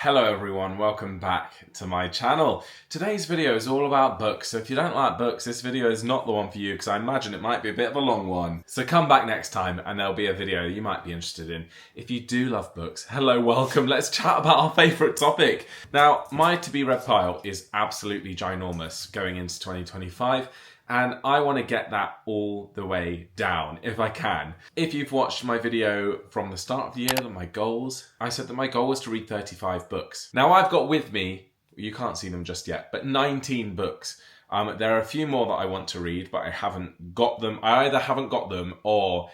Hello everyone, welcome back to my channel. Today's video is all about books, so if you don't like books, this video is not the one for you because I imagine it might be a bit of a long one. So come back next time and there'll be a video you might be interested in. If you do love books, hello, welcome, let's chat about our favourite topic. Now, my to-be-read pile is absolutely ginormous going into 2025. And I want to get that all the way down, if I can. If you've watched my video from the start of the year, my goals, I said that my goal was to read 35 books. Now I've got with me, you can't see them just yet, but 19 books. There are a few more that I want to read, but I haven't got them. I either haven't got them or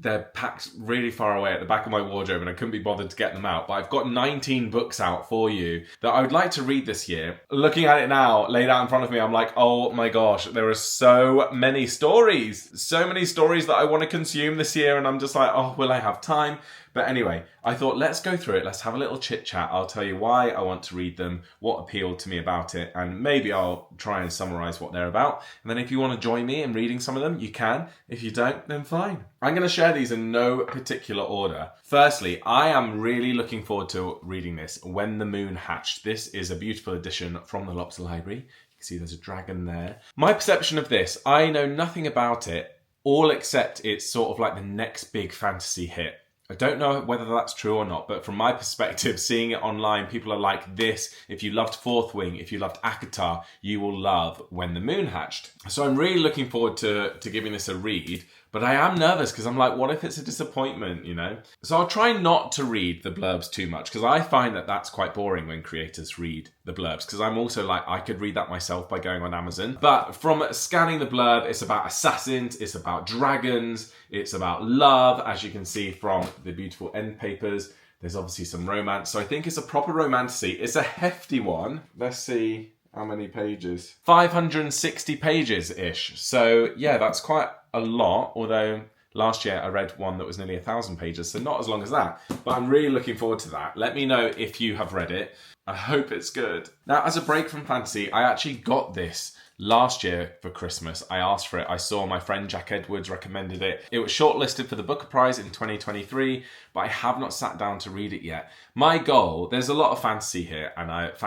they're packed really far away at the back of my wardrobe and I couldn't be bothered to get them out. But I've got 19 books out for you that I would like to read this year. Looking at it now, laid out in front of me, I'm like, oh my gosh, there are so many stories. So many stories that I want to consume this year and I'm just like, oh, will I have time? But anyway, I thought let's go through it. Let's have a little chit chat. I'll tell you why I want to read them, what appealed to me about it, and maybe I'll try and summarize what they're about. And then if you want to join me in reading some of them, you can. If you don't, then fine. I'm going to share these in no particular order. Firstly, I am really looking forward to reading this, When the Moon Hatched. This is a beautiful edition from the Locked Library. You can see there's a dragon there. My perception of this, I know nothing about it, all except it's sort of like the next big fantasy hit. I don't know whether that's true or not, but from my perspective, seeing it online, people are like this. If you loved Fourth Wing, if you loved ACOTAR, you will love When the Moon Hatched. So I'm really looking forward to giving this a read, but I am nervous because I'm like, what if it's a disappointment, you know? So I'll try not to read the blurbs too much because I find that that's quite boring when creators read the blurbs because I'm also like, I could read that myself by going on Amazon. But from scanning the blurb, it's about assassins, it's about dragons, it's about love, as you can see from the beautiful end papers. There's obviously some romance. So I think it's a proper romantasy. It's a hefty one. Let's see how many pages. 560 pages-ish. So yeah, that's quite a lot, although last year I read one that was nearly 1,000 pages, so not as long as that. But I'm really looking forward to that. Let me know if you have read it. I hope it's good. Now, as a break from fantasy, I actually got this last year for Christmas. I asked for it. I saw my friend Jack Edwards recommended it. It was shortlisted for the Booker Prize in 2023, but I have not sat down to read it yet. My goal, there's a lot of fantasy here, and I've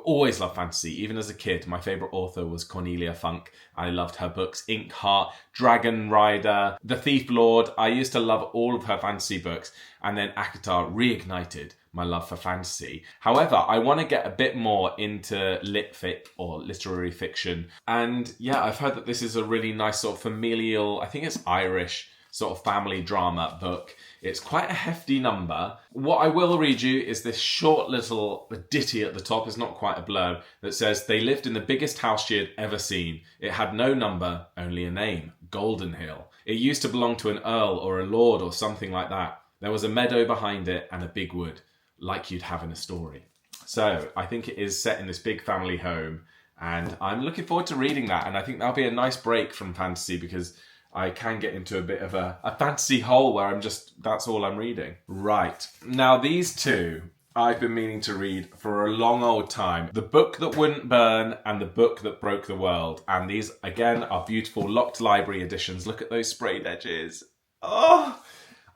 always loved fantasy. Even as a kid, my favourite author was Cornelia Funk. I loved her books, Inkheart, Dragon Rider, The Thief Lord. I used to love all of her fantasy books, and then ACOTAR reignited my love for fantasy. However, I want to get a bit more into lit fic or literary fiction. And yeah, I've heard that this is a really nice sort of familial, I think it's Irish, sort of family drama book. It's quite a hefty number. What I will read you is this short little ditty at the top, it's not quite a blurb, that says, they lived in the biggest house she had ever seen. It had no number, only a name, Golden Hill. It used to belong to an earl or a lord or something like that. There was a meadow behind it and a big wood, like you'd have in a story. So I think it is set in this big family home and I'm looking forward to reading that, and I think that'll be a nice break from fantasy because I can get into a bit of a fantasy hole where that's all I'm reading. Right, now these two I've been meaning to read for a long old time. The Book That Wouldn't Burn and The Book That Broke the World. And these, again, are beautiful Locked Library editions. Look at those sprayed edges. Oh!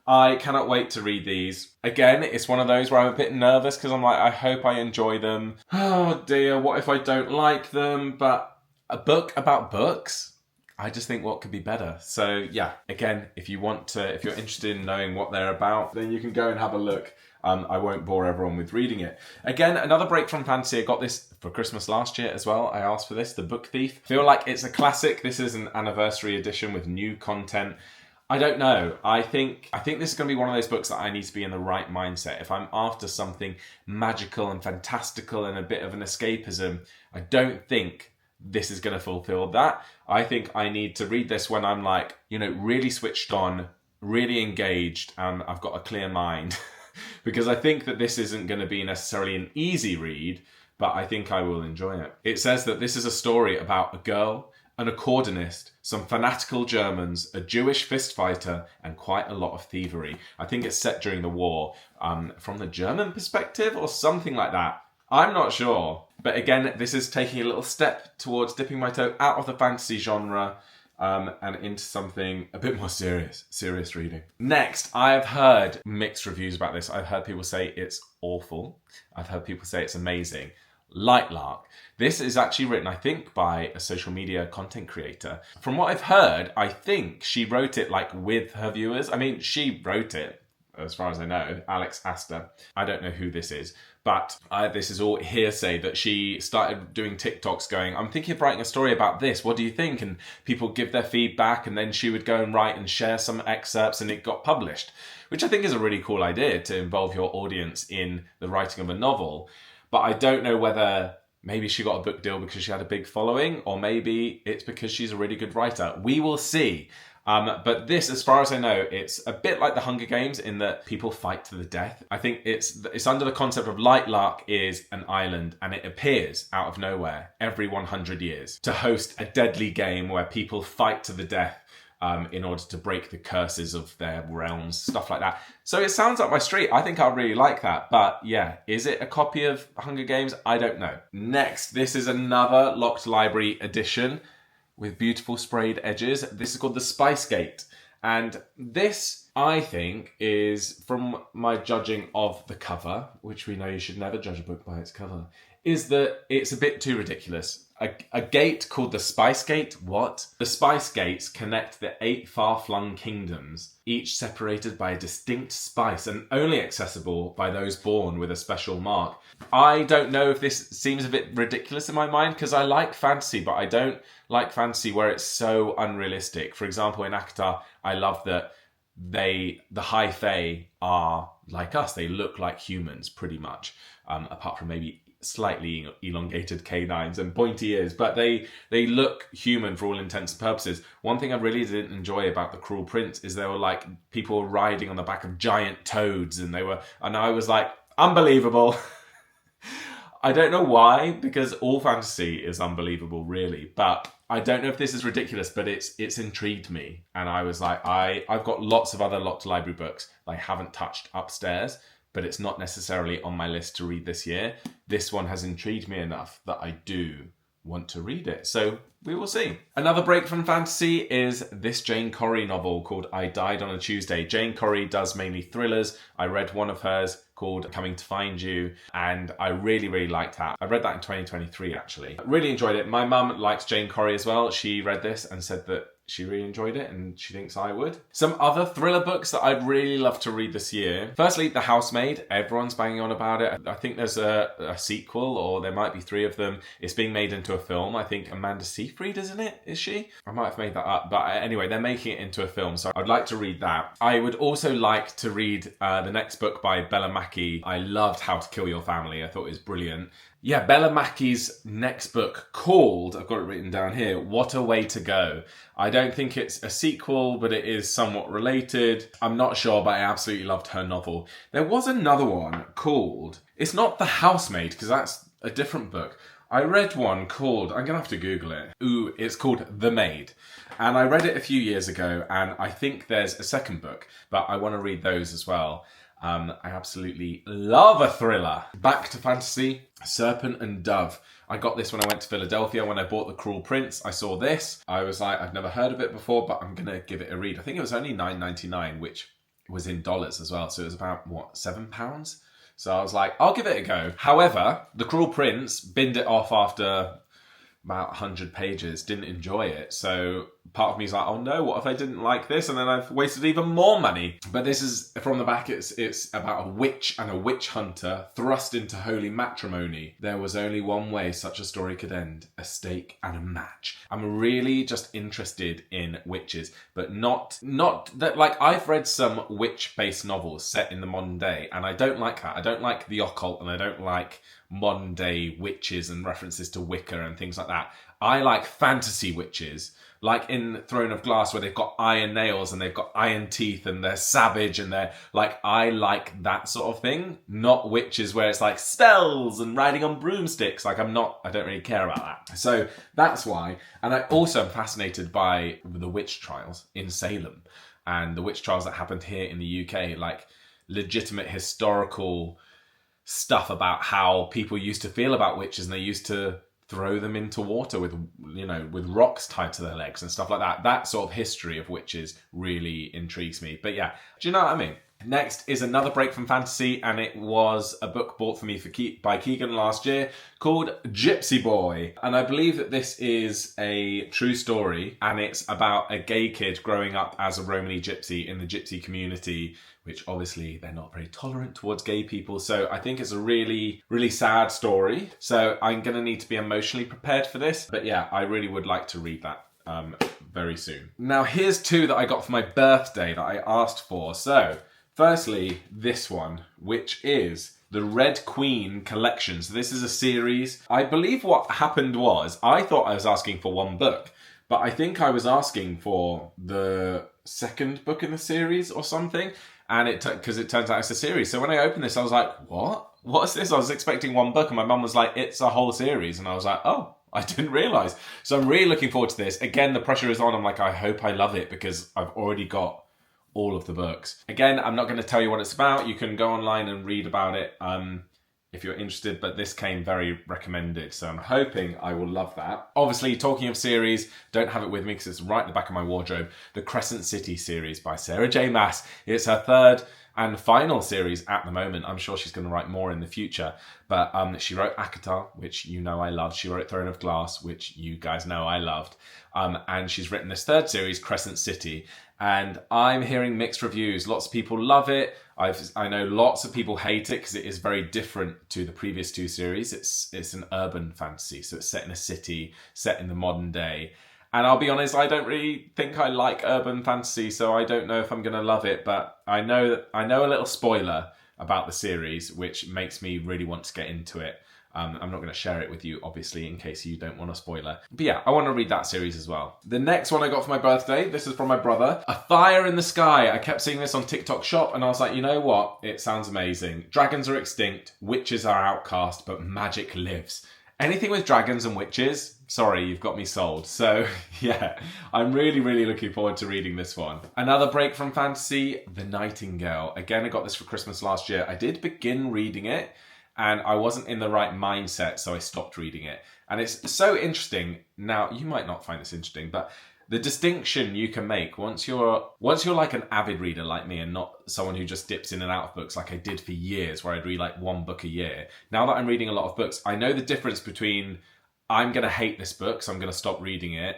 I cannot wait to read these. Again, it's one of those where I'm a bit nervous because I'm like, I hope I enjoy them. Oh dear, what if I don't like them? But a book about books? I just think what could be better. So yeah, again, if you're interested in knowing what they're about, then you can go and have a look. I won't bore everyone with reading it. Again, another break from fantasy. I got this for Christmas last year as well. I asked for this, The Book Thief. Feel like it's a classic. This is an anniversary edition with new content. I don't know. I think this is going to be one of those books that I need to be in the right mindset. If I'm after something magical and fantastical and a bit of an escapism, I don't think this is going to fulfill that. I think I need to read this when I'm like, really switched on, really engaged, and I've got a clear mind. Because I think that this isn't going to be necessarily an easy read, but I think I will enjoy it. It says that this is a story about a girl, an accordionist, some fanatical Germans, a Jewish fist fighter, and quite a lot of thievery. I think it's set during the war, from the German perspective or something like that. I'm not sure. But again, this is taking a little step towards dipping my toe out of the fantasy genre. and into something a bit more serious reading. Next, I've heard mixed reviews about this. I've heard people say it's awful. I've heard people say it's amazing. Light Lark. This is actually written, I think, by a social media content creator. From what I've heard, I think she wrote it like with her viewers. I mean, she wrote it, as far as I know, Alex Aster. I don't know who this is, but this is all hearsay that she started doing TikToks going, I'm thinking of writing a story about this. What do you think? And people give their feedback, and then she would go and write and share some excerpts, and it got published, which I think is a really cool idea to involve your audience in the writing of a novel. But I don't know whether maybe she got a book deal because she had a big following, or maybe it's because she's a really good writer. We will see. But this, as far as I know, it's a bit like the Hunger Games in that people fight to the death. I think it's under the concept of Light Lark is an island, and it appears out of nowhere every 100 years to host a deadly game where people fight to the death in order to break the curses of their realms, stuff like that. So it sounds up my street. I think I'll really like that. But yeah, is it a copy of Hunger Games? I don't know. Next, this is another Locked Library edition with beautiful sprayed edges. This is called The Spice Gate. And this, I think, is, from my judging of the cover, which we know you should never judge a book by its cover, is that it's a bit too ridiculous. A gate called the Spice Gate? What? The Spice Gates connect the 8 far-flung kingdoms, each separated by a distinct spice and only accessible by those born with a special mark. I don't know if this seems a bit ridiculous in my mind, because I like fantasy, but I don't like fantasy where it's so unrealistic. For example, in ACOTAR, I love that the High Fae are like us. They look like humans, pretty much, apart from maybe slightly elongated canines and pointy ears, but they look human for all intents and purposes. One thing I really didn't enjoy about The Cruel Prince is they were like people riding on the back of giant toads, and I was like, unbelievable. I don't know why, because all fantasy is unbelievable, really, but I don't know if this is ridiculous, but it's intrigued me, and I was like, I've got lots of other Locked Library books I haven't touched upstairs, but it's not necessarily on my list to read this year. This one has intrigued me enough that I do want to read it. So we will see. Another break from fantasy is this Jane Corrie novel called I Died on a Tuesday. Jane Corrie does mainly thrillers. I read one of hers called Coming to Find You, and I really, really liked that. I read that in 2023, actually. Really enjoyed it. My mum likes Jane Corrie as well. She read this and said that she really enjoyed it, and she thinks I would. Some other thriller books that I'd really love to read this year. Firstly, The Housemaid. Everyone's banging on about it. I think there's a sequel, or there might be 3 of them. It's being made into a film. I think Amanda Seyfried is in it, is she? I might have made that up. But anyway, they're making it into a film, so I'd like to read that. I would also like to read the next book by Bella Mackie. I loved How to Kill Your Family. I thought it was brilliant. Yeah, Bella Mackie's next book called, I've got it written down here, What a Way to Go. I don't think it's a sequel, but it is somewhat related. I'm not sure, but I absolutely loved her novel. There was another one called, it's not The Housemaid, because that's a different book. I read one called, I'm going to have to Google it. It's called The Maid. And I read it a few years ago, and I think there's a second book, but I want to read those as well. I absolutely love a thriller. Back to fantasy, Serpent and Dove. I got this when I went to Philadelphia. When I bought The Cruel Prince, I saw this. I was like, I've never heard of it before, but I'm going to give it a read. I think it was only $9.99, which was in dollars as well. So it was about, £7? So I was like, I'll give it a go. However, The Cruel Prince binned it off after about 100 pages, didn't enjoy it. So part of me is like, oh no, what if I didn't like this? And then I've wasted even more money. But this is, from the back, it's about a witch and a witch hunter thrust into holy matrimony. There was only one way such a story could end, a stake and a match. I'm really just interested in witches, but not that, like, I've read some witch-based novels set in the modern day, and I don't like that. I don't like the occult, and I don't like modern day witches and references to Wicca and things like that. I like fantasy witches, like in Throne of Glass, where they've got iron nails and they've got iron teeth and they're savage and they're like, I like that sort of thing, not witches where it's like spells and riding on broomsticks. Like I don't really care about that. So that's why. And I also am fascinated by the witch trials in Salem and the witch trials that happened here in the UK, like legitimate historical stuff about how people used to feel about witches, and they used to throw them into water with, you know, with rocks tied to their legs and stuff like that. That sort of history of witches really intrigues me. But yeah, do you know what I mean? Next is another break from fantasy, and it was a book bought for me by Keegan last year called Gypsy Boy. And I believe that this is a true story, and it's about a gay kid growing up as a Romany gypsy in the gypsy community, which obviously they're not very tolerant towards gay people. So I think it's a really, really sad story. So I'm going to need to be emotionally prepared for this. But yeah, I really would like to read that very soon. Now here's two that I got for my birthday that I asked for. So firstly, this one, which is the Red Queen collection. So this is a series. I believe what happened was, I thought I was asking for one book, but I think I was asking for the second book in the series or something. And because it turns out it's a series. So when I opened this, I was like, what? What's this? I was expecting one book, and my mum was like, it's a whole series. And I was like, oh, I didn't realise. So I'm really looking forward to this. Again, the pressure is on. I'm like, I hope I love it because I've already got all of the books. Again, I'm not going to tell you what it's about. You can go online and read about it if you're interested, but this came very recommended, so I'm hoping I will love that. Obviously, talking of series, don't have it with me because it's right at the back of my wardrobe, the Crescent City series by Sarah J. Maas. It's her third and final series at the moment. I'm sure she's going to write more in the future, but she wrote ACOTAR, which you know I loved. She wrote Throne of Glass, which you guys know I loved. And she's written this third series, Crescent City, and I'm hearing mixed reviews. Lots of people love it. I know lots of people hate it because it is very different to the previous two series. It's an urban fantasy, so it's set in a city, set in the modern day. And I'll be honest, I don't really think I like urban fantasy, so I don't know if I'm going to love it, but I know a little spoiler about the series, which makes me really want to get into it. I'm not going to share it with you, obviously, in case you don't want a spoiler. But yeah, I want to read that series as well. The next one I got for my birthday, this is from my brother. A Fire in the Sky. I kept seeing this on TikTok Shop, and I was like, you know what? It sounds amazing. Dragons are extinct, witches are outcast, but magic lives. Anything with dragons and witches, sorry, you've got me sold. So yeah, I'm really, really looking forward to reading this one. Another break from fantasy, The Nightingale. Again, I got this for Christmas last year. I did begin reading it, and I wasn't in the right mindset, so I stopped reading it. And it's so interesting. Now, you might not find this interesting, but the distinction you can make once you're like an avid reader like me and not someone who just dips in and out of books like I did for years, where I'd read like one book a year. Now that I'm reading a lot of books, I know the difference between I'm going to hate this book, so I'm going to stop reading it.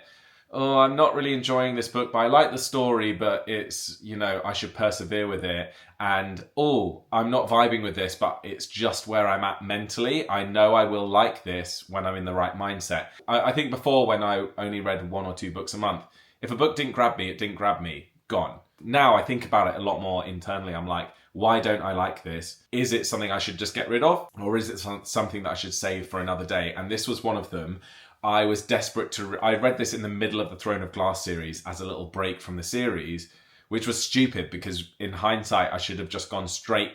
Oh, I'm not really enjoying this book, but I like the story, but it's, you know, I should persevere with it. And, oh, I'm not vibing with this, but it's just where I'm at mentally. I know I will like this when I'm in the right mindset. I think before, when I only read 1 or 2 books a month, if a book didn't grab me, it didn't grab me. Gone. Now I think about it a lot more internally. I'm like, why don't I like this? Is it something I should just get rid of? Or is it something that I should save for another day? And this was one of them. I was desperate to... I read this in the middle of the Throne of Glass series as a little break from the series, which was stupid because in hindsight, I should have just gone straight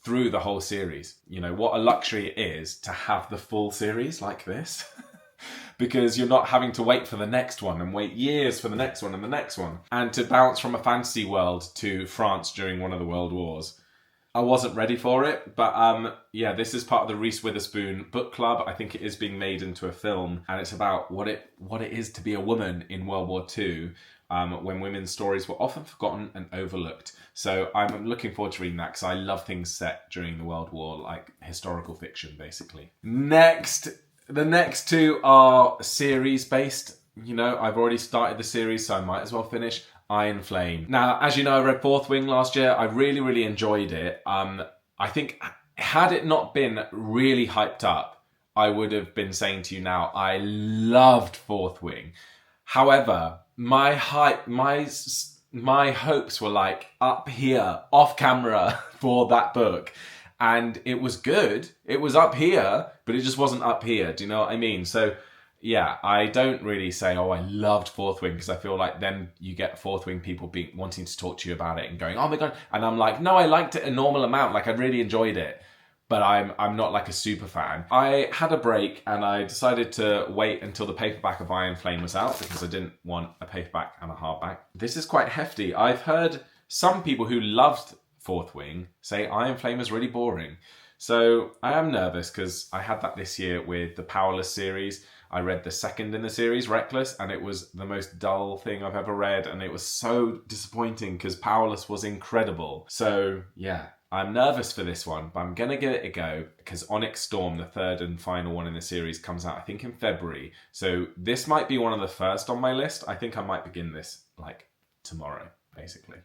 through the whole series. You know, what a luxury it is to have the full series like this. Because you're not having to wait for the next one and wait years for the next one and the next one. And to bounce from a fantasy world to France during one of the world wars. I wasn't ready for it, but yeah, this is part of the Reese Witherspoon book club. I think it is being made into a film, and it's about what it is to be a woman in World War II, when women's stories were often forgotten and overlooked. So I'm looking forward to reading that because I love things set during the World War, like historical fiction, basically. The next two are series-based. You know, I've already started the series, so I might as well finish. Iron Flame. Now, as you know, I read Fourth Wing last year. I really, really enjoyed it. I think had it not been really hyped up, I would have been saying to you now, I loved Fourth Wing. However, my hopes were like up here, off camera for that book. And it was good. It was up here, but it just wasn't up here. Do you know what I mean? So yeah, I don't really say, oh, I loved Fourth Wing, because I feel like then you get Fourth Wing people wanting to talk to you about it and going, oh my God. And I'm like, no, I liked it a normal amount. Like I really enjoyed it, but I'm not like a super fan. I had a break and I decided to wait until the paperback of Iron Flame was out because I didn't want a paperback and a hardback. This is quite hefty. I've heard some people who loved Fourth Wing say Iron Flame is really boring. So I am nervous because I had that this year with the Powerless series. I read the second in the series, Reckless, and it was the most dull thing I've ever read, and it was so disappointing because Powerless was incredible. So yeah, I'm nervous for this one, but I'm going to give it a go because Onyx Storm, the third and final one in the series, comes out I think in February. So this might be one of the first on my list. I think I might begin this like tomorrow, basically.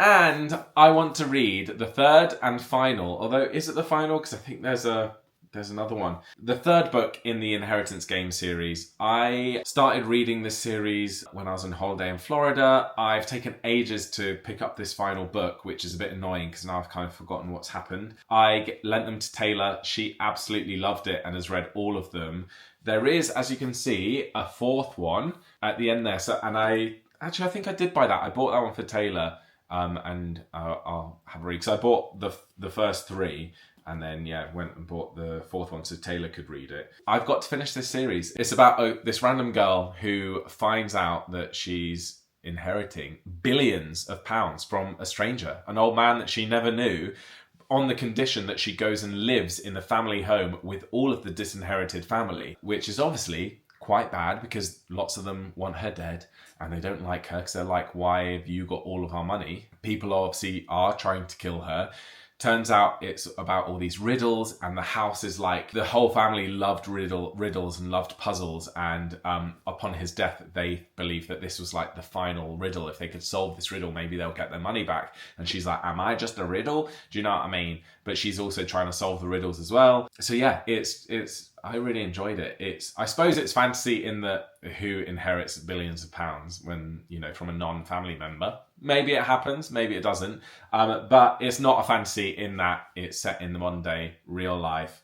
And I want to read the third and final, although is it the final? Because I think there's another one. The third book in the Inheritance Game series. I started reading this series when I was on holiday in Florida. I've taken ages to pick up this final book, which is a bit annoying because now I've kind of forgotten what's happened. I lent them to Taylor. She absolutely loved it and has read all of them. There is, as you can see, a fourth one at the end there. So, and I think I did buy that. I bought that one for Taylor. And I'll have a read. So I bought the first three and then, went and bought the fourth one so Taylor could read it. I've got to finish this series. It's about this random girl who finds out that she's inheriting billions of pounds from a stranger, an old man that she never knew, on the condition that she goes and lives in the family home with all of the disinherited family, which is obviously quite bad because lots of them want her dead and they don't like her because they're like, why have you got all of our money? People obviously are trying to kill her. Turns out it's about all these riddles, and the house is like, the whole family loved riddles and loved puzzles, and upon his death they believe that this was like the final riddle. If they could solve this riddle, maybe they'll get their money back. And she's like, am I just a riddle? Do you know what I mean? But she's also trying to solve the riddles as well. So yeah, it's I really enjoyed it. I suppose it's fantasy in that who inherits billions of pounds when, from a non-family member. Maybe it happens, maybe it doesn't. But it's not a fantasy in that it's set in the modern day, real life.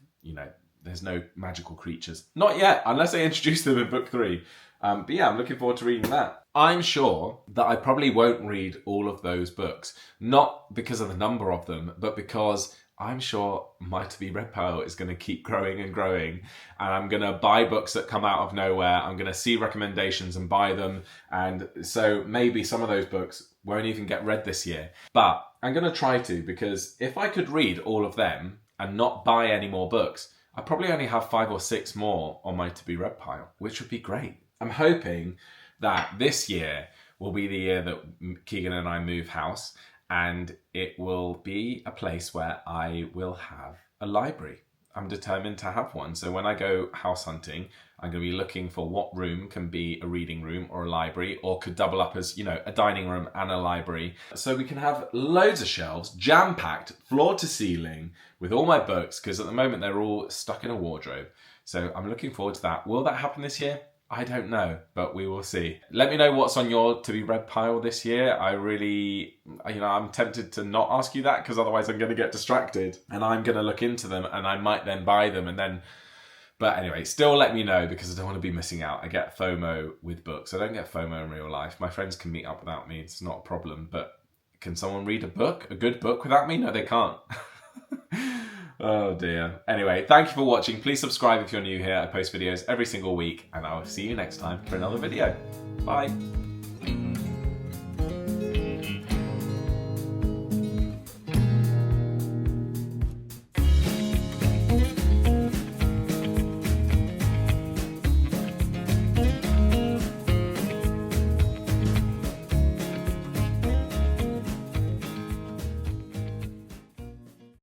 There's no magical creatures. Not yet, unless they introduce them in book 3. But yeah, I'm looking forward to reading that. I'm sure that I probably won't read all of those books. Not because of the number of them, but because I'm sure my to be read pile is going to keep growing and growing, and I'm going to buy books that come out of nowhere. I'm going to see recommendations and buy them, and so maybe some of those books won't even get read this year. But I'm going to try to, because if I could read all of them and not buy any more books, I probably only have 5 or 6 more on my to be read pile, which would be great. I'm hoping that this year will be the year that Keegan and I move house, and it will be a place where I will have a library. I'm determined to have one. So when I go house hunting, I'm going to be looking for what room can be a reading room or a library, or could double up as, a dining room and a library. So we can have loads of shelves, jam-packed, floor to ceiling, with all my books, because at the moment they're all stuck in a wardrobe. So I'm looking forward to that. Will that happen this year? I don't know, but we will see. Let me know what's on your to be read pile this year. I really, I'm tempted to not ask you that because otherwise I'm going to get distracted and I'm going to look into them and I might then buy them and then... But anyway, still let me know because I don't want to be missing out. I get FOMO with books. I don't get FOMO in real life. My friends can meet up without me. It's not a problem. But can someone read a good book without me? No, they can't. Oh dear. Anyway, thank you for watching. Please subscribe if you're new here. I post videos every single week and I will see you next time for another video. Bye.